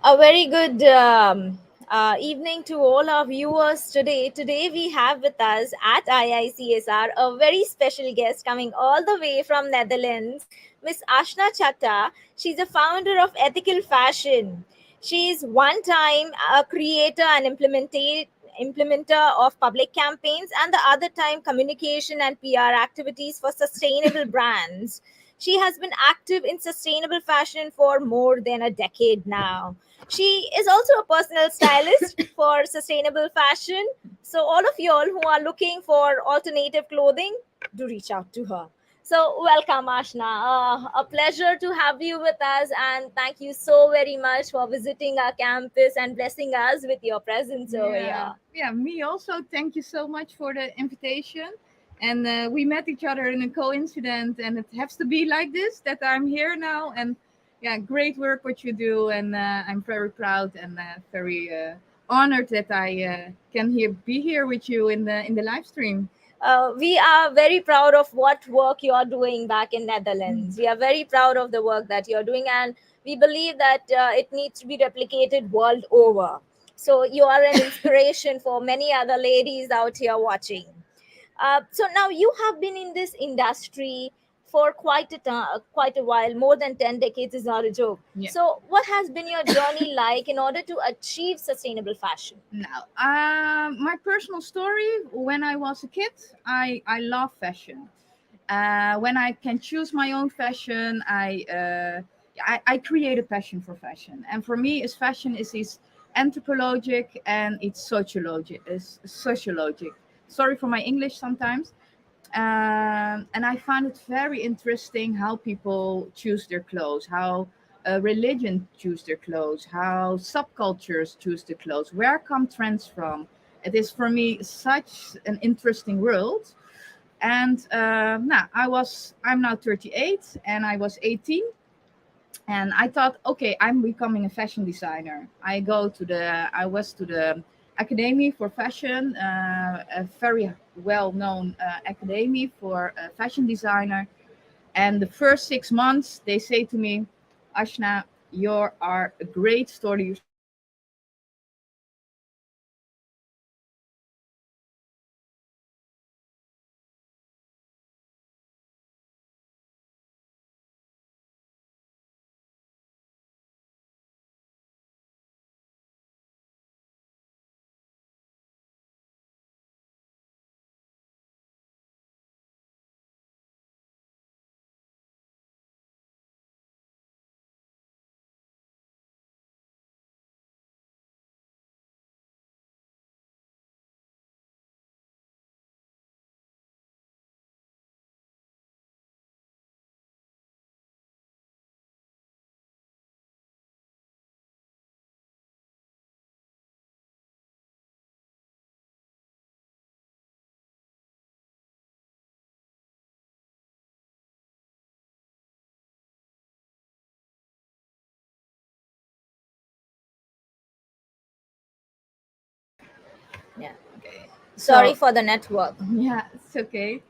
A very good evening to all our viewers today. Today we have with us at IICSR a very special guest coming all the way from Netherlands, Miss Ashna Chhatta. She's a founder of Ethical Fashion. She's one time a creator and implementer of public campaigns, and the other time communication and PR activities for sustainable brands. She has been active in sustainable fashion for more than a decade now. She is also a personal stylist for sustainable fashion. So, all of y'all who are looking for alternative clothing, do reach out to her. So, welcome, Ashna. A pleasure to have you with us, and thank you so very much for visiting our campus and blessing us with your presence over Yeah, here. yeah, me also. Thank you so much for the invitation. And we met each other in a coincidence, and it has to be like this that I'm here now. And yeah, great work what you do, and I'm very proud and very honored that I can be here with you in the live stream. We are very proud of what work you're doing back in Netherlands. We are very proud of the work that you're doing, and we believe that it needs to be replicated world over. So you are an inspiration for many other ladies out here watching. So now you have been in this industry for quite a while. More than 10 decades is not a joke. Yeah. So what has been your journey like in order to achieve sustainable fashion? Now, my personal story: when I was a kid, I love fashion. When I can choose my own fashion, I create a passion for fashion. And for me, is fashion is anthropologic and it's sociologic. Is sociologic. Sorry for my English sometimes. And I find it very interesting how people choose their clothes, how religion choose their clothes, how subcultures choose their clothes. Where come trends from? It is for me such an interesting world. And now I'm now 38 and I was 18, and I thought, okay, I'm becoming a fashion designer. I was to the Academy for Fashion, a very well known academy for a fashion designer. And the first 6 months, they say to me, Ashna, you are a great storyteller. Yeah. Okay. Sorry So for the network. yeah, it's okay.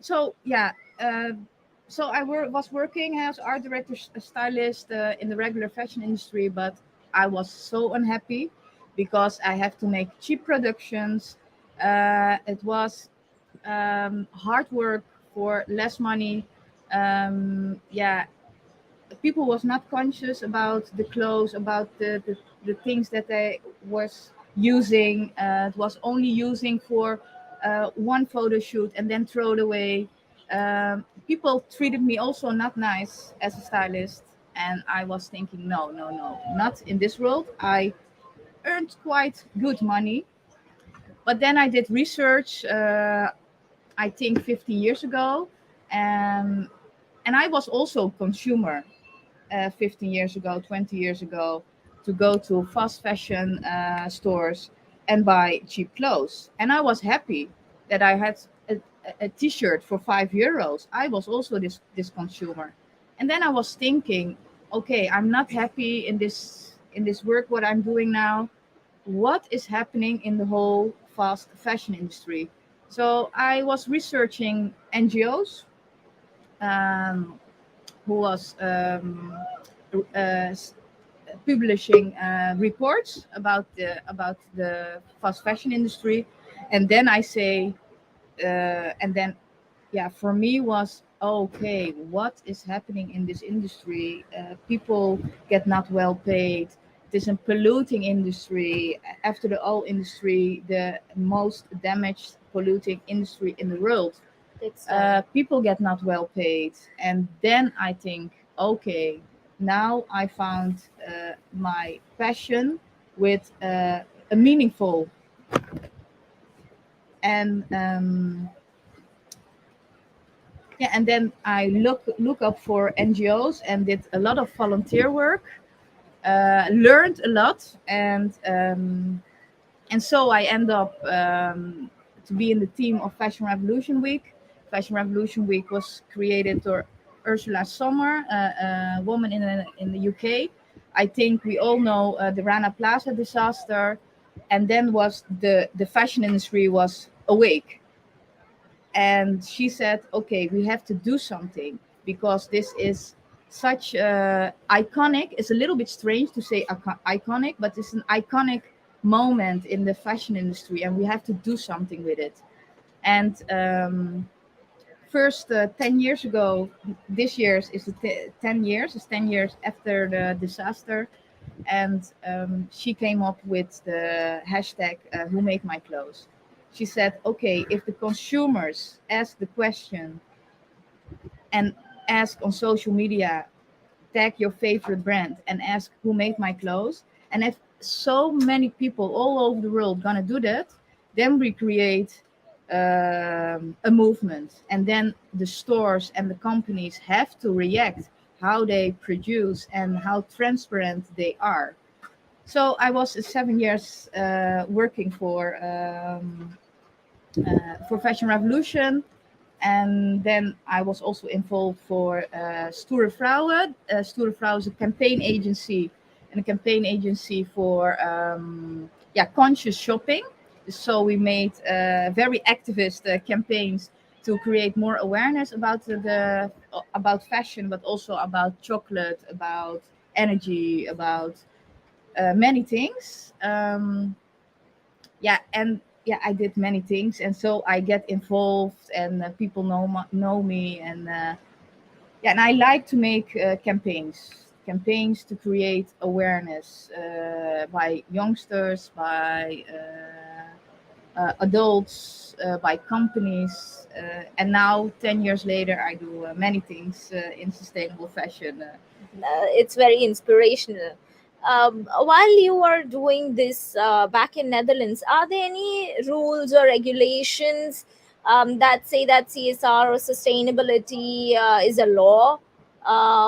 So yeah, so was working as art director, stylist in the regular fashion industry, but I was so unhappy because I have to make cheap productions. It was hard work for less money. Yeah, people was not conscious about the clothes, about the things that they was using. It was only using for one photo shoot and then throw it away. People treated me also not nice as a stylist, and I was thinking, no, no, no, not in this world. I earned quite good money, but then I did research. I think 15 years ago, um, and I was also consumer 15 years ago, 20 years ago, to go to fast fashion stores and buy cheap clothes. And I was happy that I had a t-shirt for €5. I was also this consumer. And then I was thinking, okay, I'm not happy in this work what I'm doing now. What is happening in the whole fast fashion industry? So I was researching NGOs, um, who was uh, publishing reports about the fast fashion industry, and then I say, and then yeah, for me was okay. What is happening in this industry? People get not well paid. It is a polluting industry. After the oil industry, the most damaged polluting industry in the world. Textile. People get not well paid, and then I think, okay, now I found my passion with a meaningful, and yeah, and then I look up for NGOs and did a lot of volunteer work, learned a lot, and so I end up to be in the team of Fashion Revolution Week. Fashion Revolution Week was created by Ursula Sommer, a woman in the UK. I think we all know the Rana Plaza disaster, and then was the fashion industry was awake, and she said, okay, we have to do something because this is such iconic. It's a little bit strange to say iconic, but it's an iconic moment in the fashion industry, and we have to do something with it. And first 10 years ago, this year's is 10 years, it's 10 years after the disaster, and she came up with the hashtag who make my clothes. She said, okay, if the consumers ask the question and ask on social media, tag your favorite brand and ask who made my clothes, and if so many people all over the world gonna do that, then we create a movement, and then the stores and the companies have to react how they produce and how transparent they are. So I was 7 years working for Fashion Revolution, and then I was also involved for Stoere Vrouwen. Stoere Vrouwen is a campaign agency, and a campaign agency for conscious shopping. So we made very activist campaigns to create more awareness about fashion, but also about chocolate, about energy, about many things. And yeah, I did many things, and so I get involved, and people know me, and and I like to make campaigns to create awareness by youngsters, by adults, by companies, and now 10 years later, I do many things in sustainable fashion. It's very inspirational. While you are doing this back in Netherlands, are there any rules or regulations that say that CSR or sustainability is a law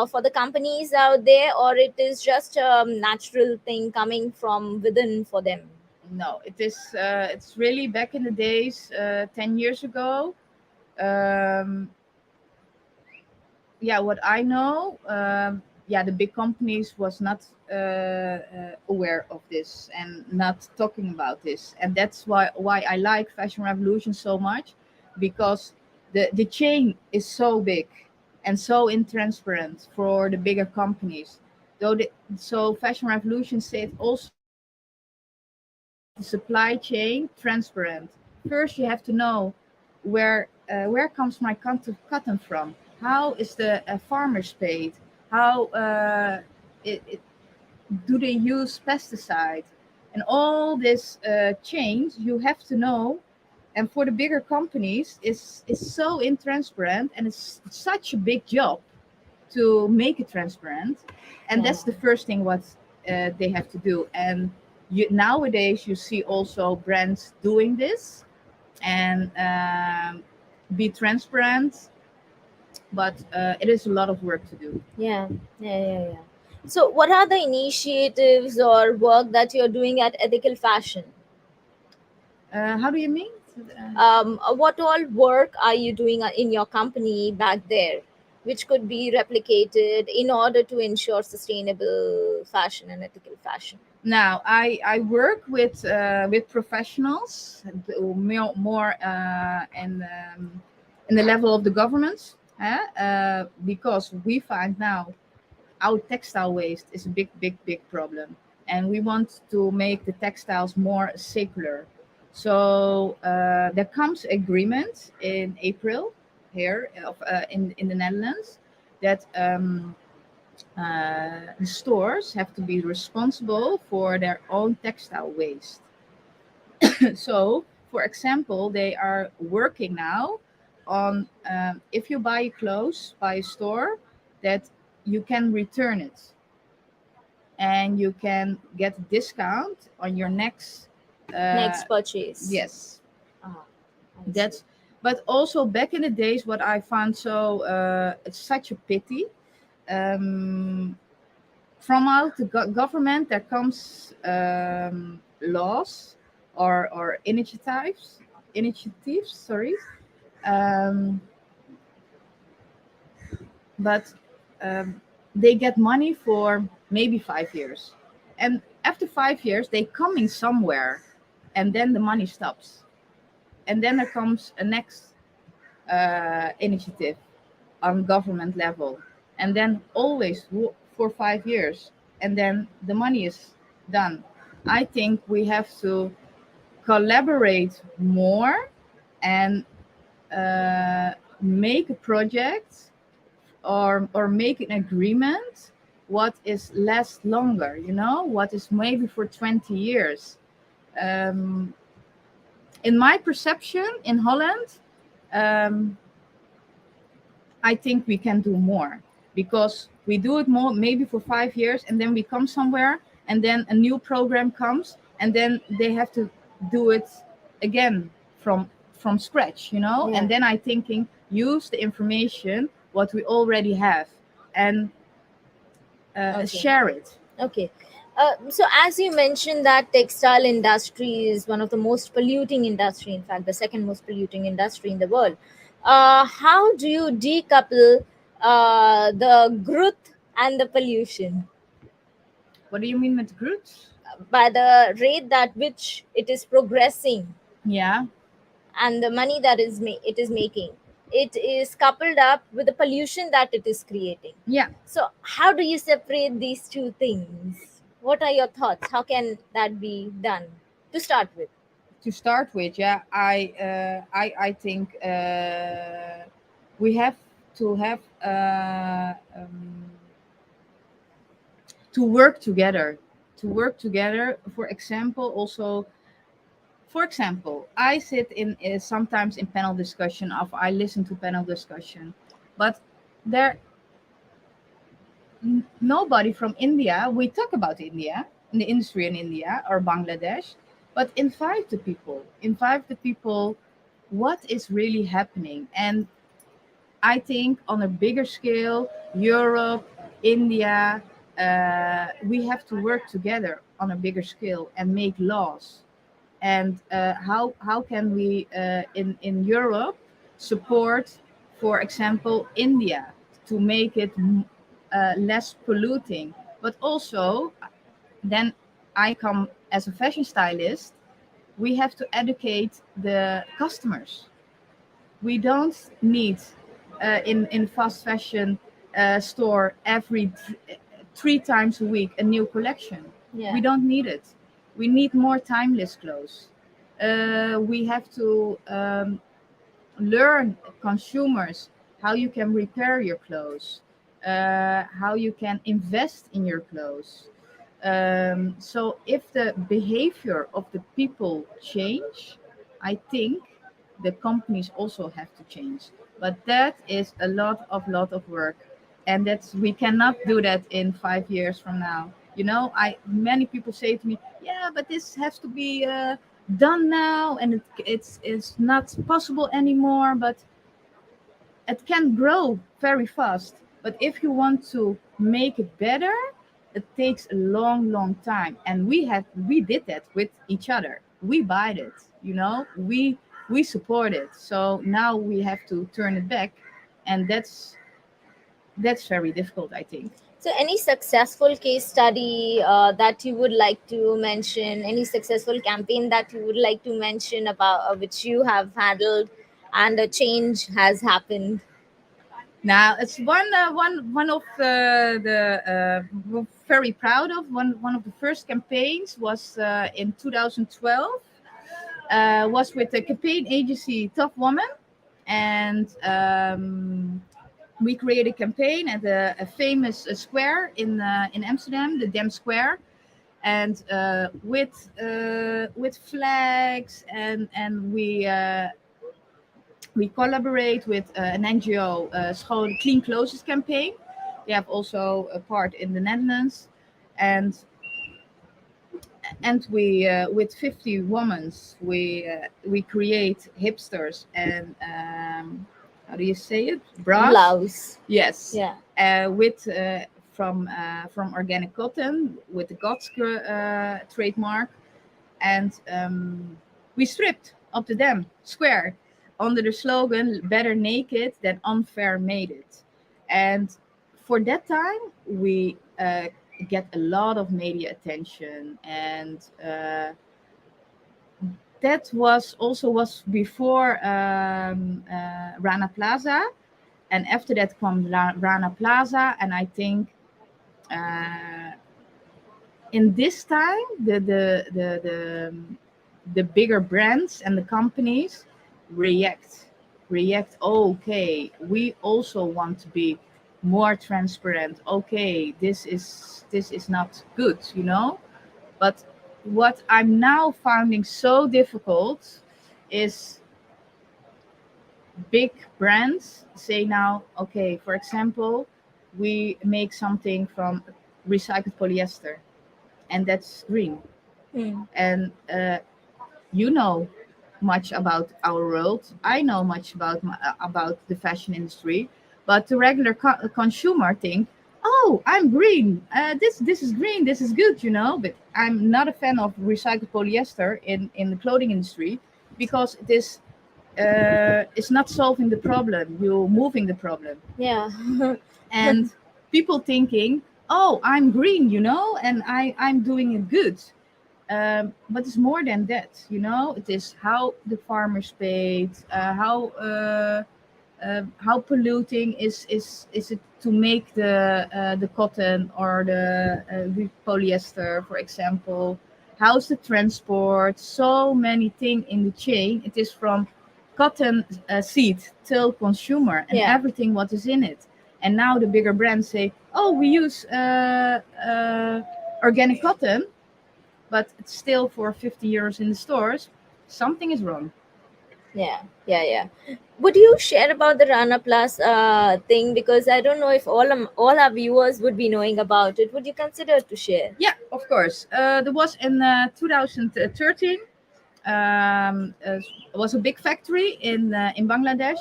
for the companies out there, or it is just a natural thing coming from within for them? No, it is. It's really back in the days, 10 years ago. Um, yeah, what I know, the big companies was not aware of this and not talking about this, and that's why I like Fashion Revolution so much, because the chain is so big and so intransparent for the bigger companies. So Fashion Revolution said also, we have to make the supply chain transparent. First, you have to know where comes my cotton from? How is the farmers paid? How it, do they use pesticide? And all this change you have to know. And for the bigger companies, it's so intransparent, and it's such a big job to make it transparent. And Yeah. that's the first thing what they have to do. And nowadays you see also brands doing this, and be transparent, but it is a lot of work to do. Yeah, yeah. So, what are the initiatives or work that you're doing at Ethical Fashion? How do you mean? What all work are you doing in your company back there, which could be replicated in order to ensure sustainable fashion and ethical fashion? Now I work with professionals, more in the level of the government, because we find now our textile waste is a big, big, big problem, and we want to make the textiles more circular. So there comes agreement in April here in the Netherlands that the stores have to be responsible for their own textile waste. So, for example, they are working now on if you buy clothes by a store, that you can return it and you can get a discount on your next. Uh, Next purchase. yes, Ah, I see. that's. But also back in the days, what I found so it's such a pity. Um, from out the government there comes laws or initiatives, sorry, um, but um, they get money for maybe 5 years, and after 5 years they coming somewhere, and then the money stops, and then there comes a next initiative on government level, and then always for 5 years, and then the money is done. I think we have to collaborate more and make a project or make an agreement what is last longer, what is maybe for 20 years. um, in my perception in Holland, um, I think we can do more, because we do it more maybe for 5 years, and then we come somewhere, and then a new program comes, and then they have to do it again from scratch, Yeah. and then I thinking use the information what we already have, and Okay. share it. Okay. So as you mentioned that textile industry is one of the most polluting industry, in fact, the second most polluting industry in the world. How do you decouple the growth and the pollution What do you mean with roots? by the rate that which it is progressing Yeah, and the money that it is making? It is coupled up with the pollution that it is creating. yeah. So, how do you separate these two things? What are your thoughts? How can that be done to start with? To start with, yeah, I think we have to have to work together, for example, also, for example, I sit in sometimes in panel discussion, of I listen to panel discussion, but there nobody from India. We talk about India, in the industry in India or Bangladesh, but invite the people what is really happening. And I think on a bigger scale, Europe, India, we have to work together on a bigger scale and make laws. And how can we in Europe support, for example, India, to make it less polluting? But also, then I come as a fashion stylist. We have to educate the customers. We don't need in fast fashion store every 3 times a week a new collection. Yeah. We don't need it. We need more timeless clothes. We have to learn consumers how you can repair your clothes, how you can invest in your clothes. So if the behavior of the people change, I think the companies also have to change. But that is a lot of work, and that's we cannot do that in 5 years from now. I many people say to me, "Yeah, but this has to be done now, and it's not possible anymore." But it can grow very fast. But if you want to make it better, it takes a long time. And we did that with each other. We buy it, we support it. So now we have to turn it back, and that's very difficult, I think. So, any successful case study that you would like to mention? Any successful campaign that you would like to mention about which you have handled and a change has happened? Now it's one of we're very proud of. One of the first campaigns was in 2012. Was with the campaign agency Tough Woman, and we created a campaign at a famous square in Amsterdam, the Dam Square, and with flags, and we collaborate with an NGO, School Clean Clothes campaign. They have also a part in the Netherlands, and we with 50 women we create hipsters and how do you say it, bras. Blouse. Yes, Yeah. with from organic cotton with the GOTS trademark, and we stripped up the dam square under the slogan "Better naked than unfair made it," and for that time we get a lot of media attention, and that was before Rana Plaza, and after that comes Rana Plaza, and I think uh, in this time the bigger brands and the companies react. Okay, we also want to be more transparent. Okay, this is not good, but what I'm now finding so difficult is big brands say now, okay, for example, we make something from recycled polyester, and that's green. Hmm. And you know much about our world. I know much about the fashion industry, but the regular consumer think, oh, I'm green. This is green. This is good, But I'm not a fan of recycled polyester in the clothing industry because it's not solving the problem. You're moving the problem, Yeah. and people thinking, oh, I'm green, and I'm doing it good. But it's more than that, It is how the farmers paid, how polluting is it to make the cotton or the polyester, for example. How's the transport? So many things in the chain. It is from cotton seed till consumer and Yeah. everything what is in it. And now the bigger brands say, "Oh, we use organic cotton, but it's still for 50 euros in the stores." Something is wrong. Yeah, yeah, yeah. Would you share about the Rana Plus thing? Because I don't know if all our viewers would be knowing about it. Would you consider to share? Yeah, of course. There was in 2013. It was a big factory in Bangladesh,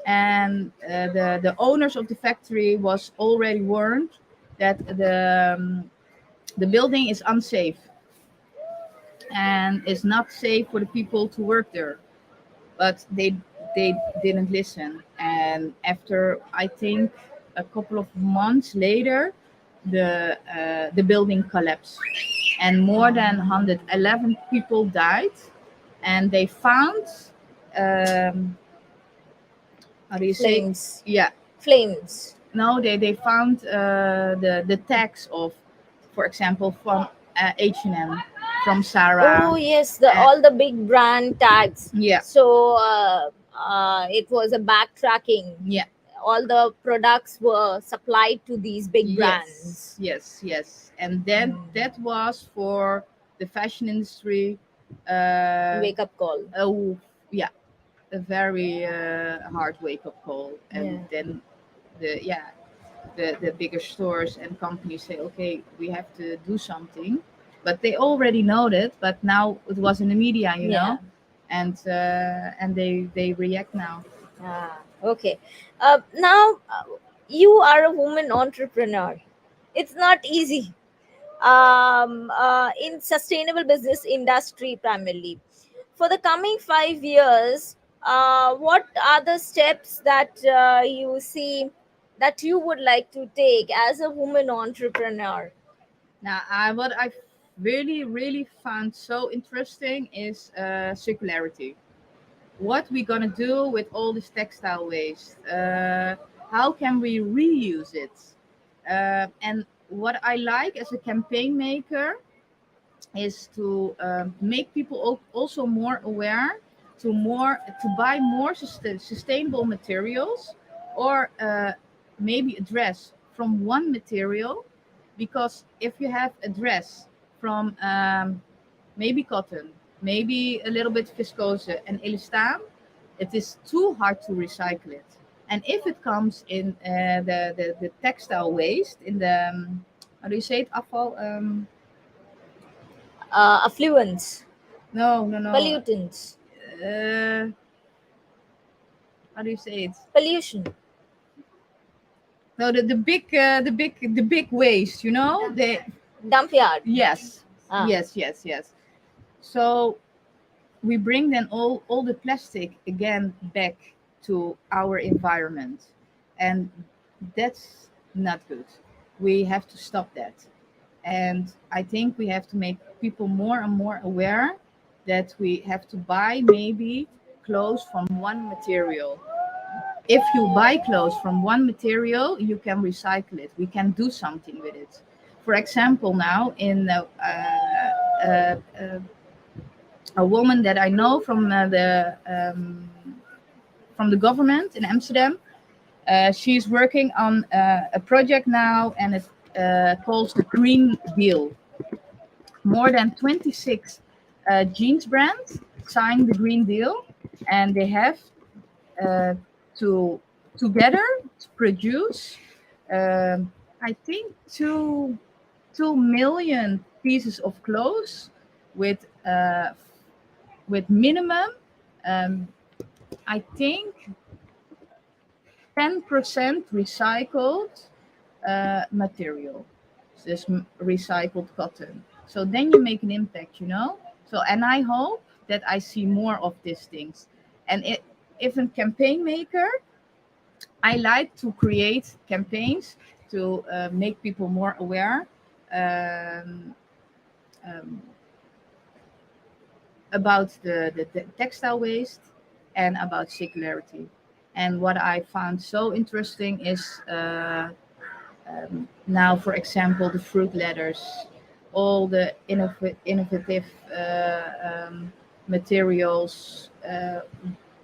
and the owners of the factory was already warned that the building is unsafe and is not safe for the people to work there. But they didn't listen, and after I think a couple of months later, the building collapsed, and more than 111 people died, and they found um, how do you say, Flames. yeah, Flames. no, they found the tags of, for example, from H&M, from Oh Sarah, yes, the uh, all the big brand tags. yeah, So it was a backtracking. yeah. All the products were supplied to these big Yes, brands. yes, yes. And then Mm. that was for the fashion industry. Wake up call. Oh, yeah, a very hard wake up call. Yeah. And then the bigger stores and companies say, okay, we have to do something, but they already know that. But now it was in the media, Yeah. and they react now. Ah, okay. Now you are a woman entrepreneur. It's not easy. In sustainable business industry primarily. For the coming 5 years, what are the steps that you see that you would like to take as a woman entrepreneur? Now, what I really found so interesting is circularity. What we gonna do with all this textile waste? How can we reuse it? And what I like as a campaign maker is to make people also more aware to buy more sustainable materials, or maybe a dress from one material, because if you have a dress from maybe cotton, maybe a little bit viscose and elastan, it is too hard to recycle it. And if it comes in the textile waste, in the how do you say it, afval? Affluents, No, no, no. pollutants, Uh, how do you say it? pollution, No, the big waste. You know, the dump yard. yes, Ah, yes. So we bring then all the plastic again back to our environment, and that's not good. We have to stop that, and I think we have to make people more and more aware that we have to buy maybe clothes from one material. If you buy clothes from one material, you can recycle it. We can do something with it. For example, now in a woman that I know from the government in Amsterdam. She's working on a project now, and it calls the Green Deal. More than 26 jeans brands signed the Green Deal, and they have uh, to together to produce, I think, 2 million pieces of clothes with minimum, um, I think, 10% recycled material, this recycled cotton. So then you make an impact, you know. So, and I hope that I see more of these things. And if a campaign maker, I like to create campaigns to make people more aware um, um, about the textile waste and about circularity. And what I found so interesting is now, for example, the fruit ladders, all the innovative materials.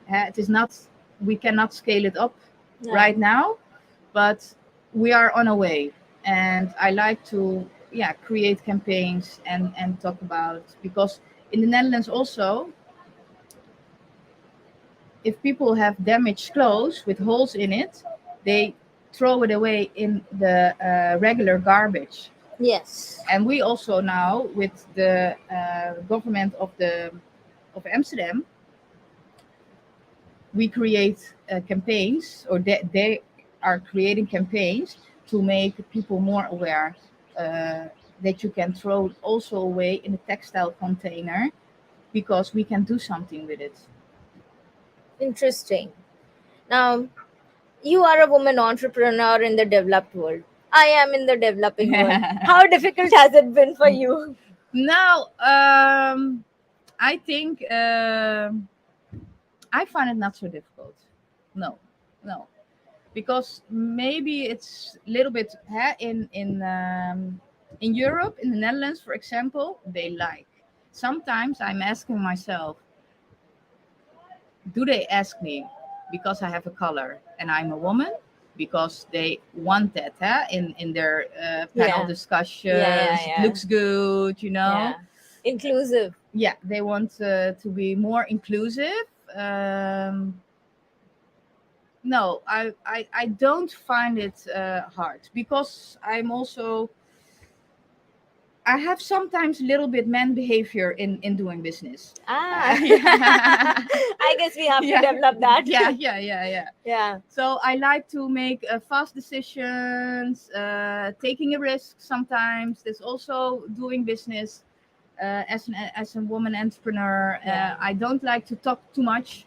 It is not, we cannot scale it up yeah. right now, but we are on a way. And I like to, yeah, create campaigns and talk about, because in the Netherlands also, if people have damaged clothes with holes in it, they throw it away in the regular garbage. Yes. And we also now, with the government of Amsterdam, we create campaigns, or they are creating campaigns to make people more aware uh, that you can throw it also away in a textile container, because we can do something with it. Interesting. Now, you are a woman entrepreneur in the developed world. I am in the developing world. How difficult has it been for you? Now, I think I find it not so difficult. No, no, because maybe it's a little bit in Europe, in the Netherlands, for example, they like. Sometimes I'm asking myself, do they ask me because I have a color and I'm a woman? Because they want that, in their panel Yeah. discussions. Yeah, It yeah, looks good, you know. yeah. Inclusive. Yeah, they want to be more inclusive. Um, no, I don't find it hard, because I have sometimes a little bit man behavior in doing business. Ah, Yeah. I guess we have to Yeah, develop that. yeah. Yeah. So I like to make fast decisions, taking a risk sometimes. There's also doing business as a woman entrepreneur. Yeah. I don't like to talk too much.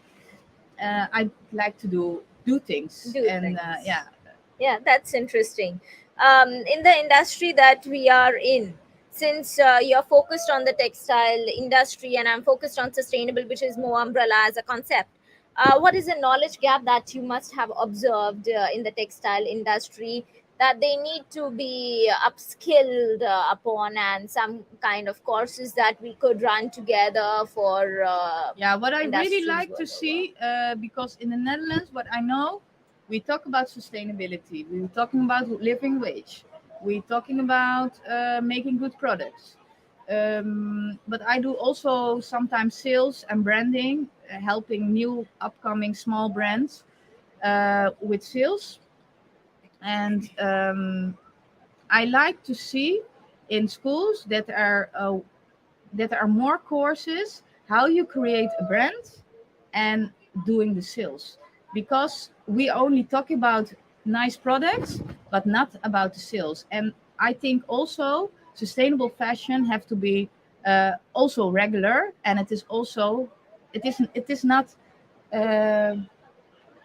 I like to do things, Do and things. yeah. Yeah, that's interesting. In the industry that we are in, since you're focused on the textile industry and I'm focused on sustainable, which is more umbrella as a concept, what is a knowledge gap that you must have observed in the textile industry that they need to be upskilled upon, and some kind of courses that we could run together for Yeah, what I really industries like to world over? see, because in the Netherlands, what I know, we talk about sustainability. We're talking about living wage. We're talking about making good products. But I do also sometimes sales and branding, helping new upcoming small brands with sales. And I like to see in schools that are more courses how you create a brand and doing the sales, because we only talk about nice products but not about the sales. And I think also sustainable fashion have to be also regular, and it is also uh,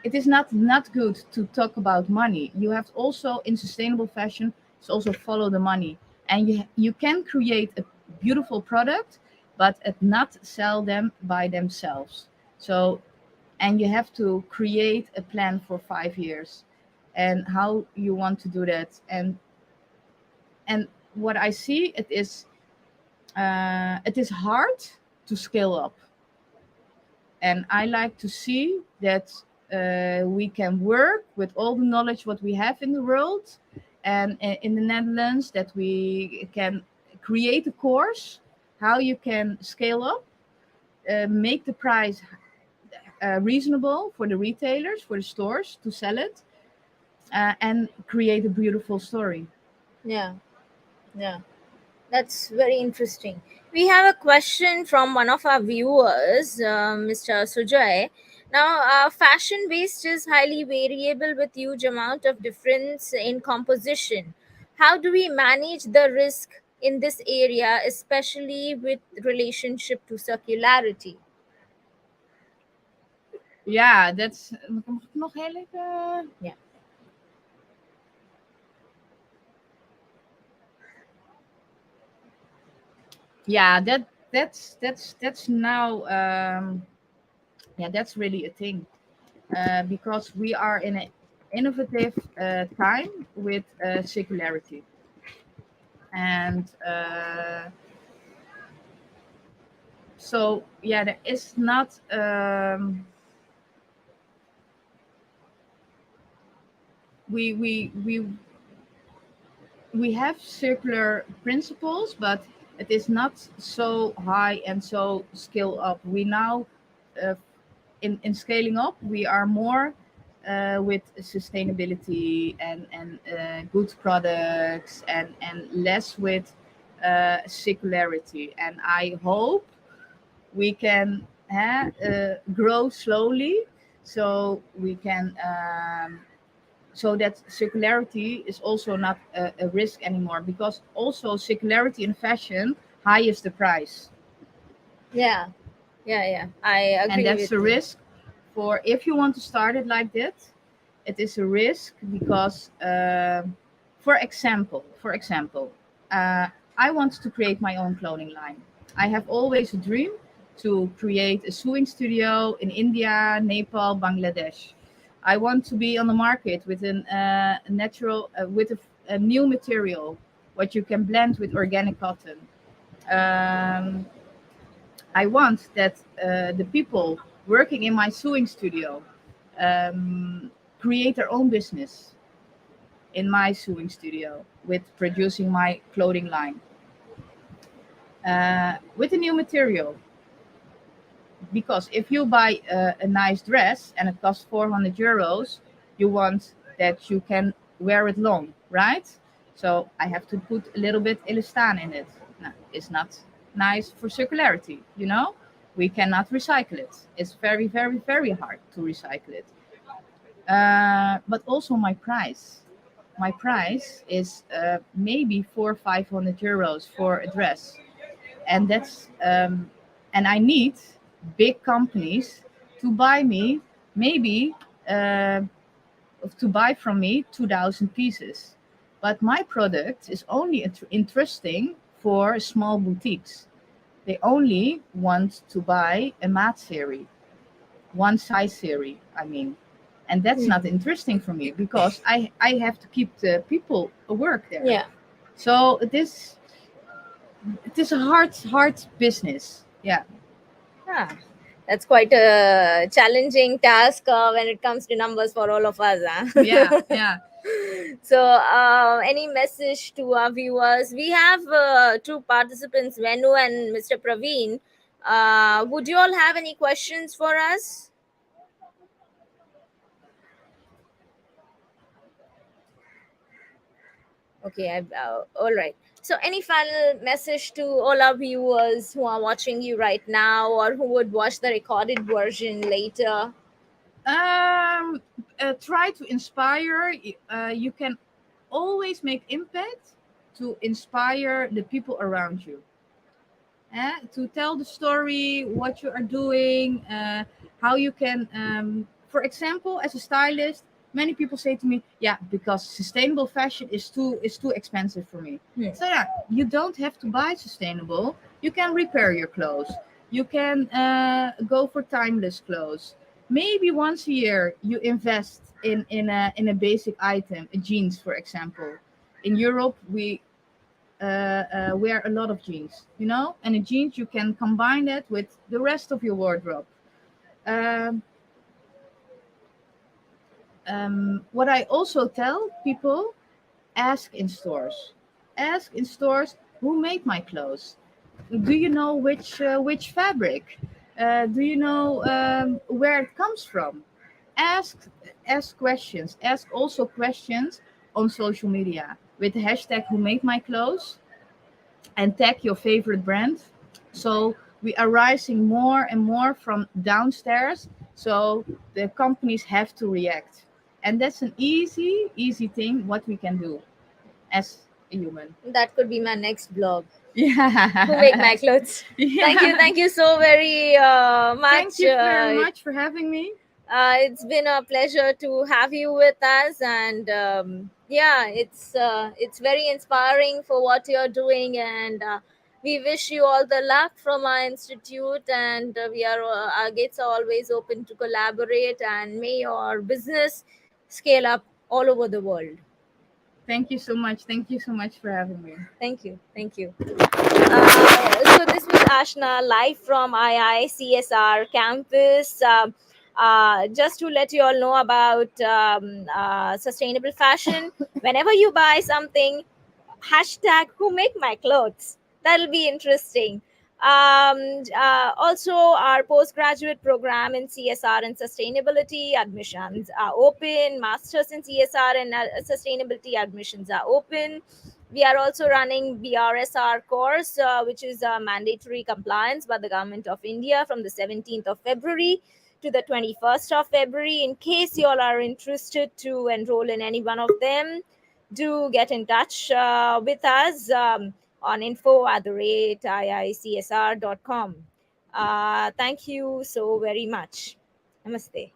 it is not good to talk about money. You have to also in sustainable fashion to also follow the money, and you can create a beautiful product, but not sell them by themselves. So, and you have to create a plan for 5 years, and how you want to do that. And what I see, it is hard to scale up, and I like to see that we can work with all the knowledge what we have in the world and in the Netherlands, that we can create a course how you can scale up, make the price reasonable for the retailers, for the stores to sell it, and create a beautiful story. Yeah, yeah. That's very interesting. We have a question from one of our viewers, Mr. Sujoy. Now, fashion waste is highly variable with huge amount of difference in composition. How do we manage the risk in this area, especially with relationship to circularity? Yeah, that's mag ik nog heel even. Yeah. Yeah, that's now yeah, that's really a thing, because we are in an innovative time with circularity, and so yeah, there is not we we have circular principles, but it is not so high and so scale up. We now uh, in scaling up, we are more with sustainability and good products, and less with circularity. And I hope we can grow slowly, so we can so that circularity is also not a risk anymore, because also circularity in fashion highest the price, Yeah, yeah, yeah. I and agree that's a with you. risk for if you want to start it like that. It is a risk because for example I want to create my own clothing line. I have always a dream to create a sewing studio in India, Nepal, Bangladesh. I want to be on the market with a natural with a new material what you can blend with organic cotton. um, I want that the people working in my sewing studio um, create their own business in my sewing studio with producing my clothing line with a new material. Because if you buy a nice dress and it costs 400 euros, you want that you can wear it long, right? So I have to put a little bit elastan in it. No, it's not nice for circularity, you know? We cannot recycle it. It's very, very, very hard to recycle it. But also my price. My price is maybe 400-500 euros for a dress, and and I need big companies to buy me maybe uh, to buy from me 2,000 pieces. But my product is only interesting for small boutiques. They only want to buy a mat series. one size series. I mean, and that's not Hmm. interesting for me because I have to keep the people work there. Yeah. So it is a hard business. Yeah. Ah, that's quite a challenging task when it comes to numbers for all of us. Yeah. Huh? Yeah. So, any message to our viewers? We have two participants, Venu and Mr. Praveen. Would you all have any questions for us? Okay, all right. So, any final message to all our viewers who are watching you right now or who would watch the recorded version later? Um, Try to inspire. You can always make impact to inspire the people around you. To tell the story, what you are doing, how you can. For example, as a stylist, many people say to me, "Yeah, because sustainable fashion is too expensive for me." Hmm. So yeah, you don't have to buy sustainable. You can repair your clothes. You can go for timeless clothes. Maybe once a year, you invest in a basic item, a jeans, for example. In Europe, we wear a lot of jeans, and a jeans you can combine that with the rest of your wardrobe. Um, what I also tell people, ask in stores who made my clothes. Do you know which fabric? Do you know where it comes from? Ask questions. Ask also questions on social media with the hashtag who made my clothes and tag your favorite brand. So we are rising more and more from downstairs. So the companies have to react. And that's an easy thing what we can do as a human. That could be my next blog. Who make Yeah. my clothes? Yeah. Thank you so very Thank much. you very much for having me. It's been a pleasure to have you with us, and yeah, it's very inspiring for what you're doing, and we wish you all the luck from our institute, and our gates are always open to collaborate, and may your business scale up all over the world. Thank you so much. Thank you so much for having me. Thank you, thank you. So this was Ashna live from IICSR campus. Just to let you all know about sustainable fashion, whenever you buy something, hashtag who make my clothes. That'll be interesting. Also, our postgraduate program in CSR and sustainability admissions are open. Masters in CSR and sustainability admissions are open. We are also running BRSR course, which is a mandatory compliance by the government of India from the 17th of February to the 21st of February. In case you all are interested to enroll in any one of them, do get in touch with us on info@iicsr.com. Thank you so very much. Namaste.